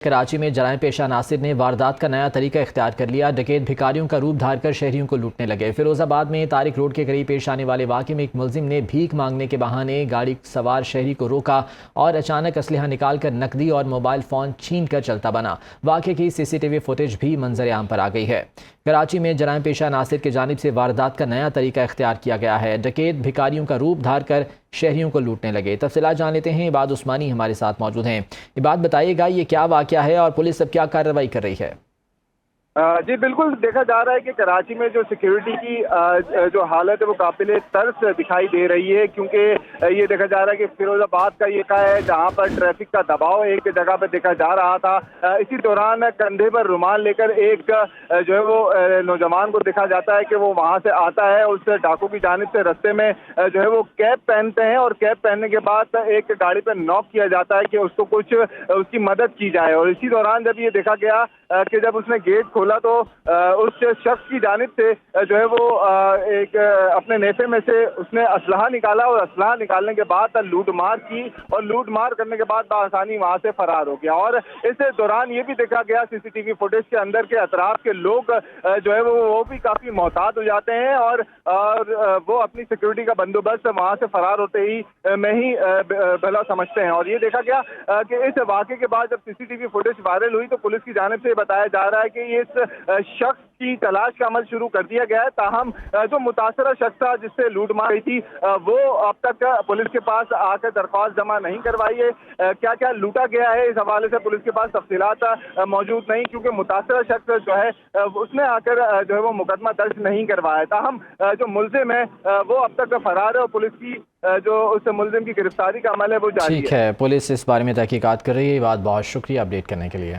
کراچی میں جرائم پیشہ ناصر نے واردات کا نیا طریقہ اختیار کر لیا۔ ڈکیت بھکاریوں کا روپ دھار کر شہریوں کو لوٹنے لگے۔ فیروز آباد میں طارق روڈ کے قریب پیش آنے والے واقعے میں ایک ملزم نے بھیک مانگنے کے بہانے گاڑی سوار شہری کو روکا اور اچانک اسلحہ نکال کر نقدی اور موبائل فون چھین کر چلتا بنا۔ واقعے کی سی سی ٹی وی فوٹیج بھی منظر عام پر آ گئی ہے۔ کراچی میں جرائم پیشہ ناصر کی جانب سے واردات کا نیا طریقہ اختیار کیا گیا ہے۔ ڈکیت بھکاریوں کا روپ دھار کر شہریوں کو لوٹنے لگے۔ تفصیلات جان لیتے ہیں، عباد عثمانی ہمارے ساتھ موجود ہیں۔ عباد، بتائیے گا یہ کیا واقعہ ہے اور پولیس اب کیا کارروائی کر رہی ہے؟ جی بالکل، دیکھا جا رہا ہے کہ کراچی میں جو سیکیورٹی کی جو حالت ہے وہ قابل ترس دکھائی دے رہی ہے، کیونکہ یہ دیکھا جا رہا ہے کہ فیروز آباد کا یہ علاقہ ہے جہاں پر ٹریفک کا دباؤ ایک جگہ پہ دیکھا جا رہا تھا۔ اسی دوران کندھے پر رومال لے کر ایک جو ہے وہ نوجوان کو دیکھا جاتا ہے کہ وہ وہاں سے آتا ہے، اس ڈاکو کی جانب سے رستے میں جو ہے وہ کیپ پہنتے ہیں اور کیپ پہننے کے بعد ایک گاڑی پہ نوک کیا جاتا ہے کہ اس کو کچھ اس کی مدد کی جائے۔ اور اسی دوران جب یہ دیکھا گیا کہ جب اس نے گیٹ کھولا تو اس شخص کی جانب سے جو ہے وہ ایک اپنے نیفے میں سے اس نے اسلحہ نکالا اور اسلحہ نکالنے کے بعد لوٹ مار کی اور لوٹ مار کرنے کے بعد بآسانی وہاں سے فرار ہو گیا۔ اور اس دوران یہ بھی دیکھا گیا سی سی ٹی وی فوٹیج کے اندر کے اطراف کے لوگ جو ہے وہ بھی کافی محتاط ہو جاتے ہیں اور وہ اپنی سیکورٹی کا بندوبست وہاں سے فرار ہوتے ہی میں ہی بھلا سمجھتے ہیں۔ اور یہ دیکھا گیا کہ اس واقعے کے بعد جب C C T V footage viral ہوئی تو پولیس کی جانب سے بتایا جا رہا ہے کہ اس شخص کی تلاش کا عمل شروع کر دیا گیا ہے، تاہم جو متاثرہ شخص تھا جس سے لوٹ مار ہوئی تھی وہ اب تک پولیس کے پاس آ کر درخواست جمع نہیں کروائی ہے۔ کیا کیا لوٹا گیا ہے اس حوالے سے پولیس کے پاس تفصیلات موجود نہیں، کیونکہ متاثرہ شخص جو ہے اس نے آ کر جو ہے وہ مقدمہ درج نہیں کروایا، تاہم جو ملزم ہے وہ اب تک فرار ہے اور پولیس کی جو اس ملزم کی گرفتاری کا عمل ہے وہ جاری ہے۔ ٹھیک ہے، پولیس اس بارے میں تحقیقات کر رہی ہے۔ بات بہت شکریہ اپڈیٹ کرنے کے لیے۔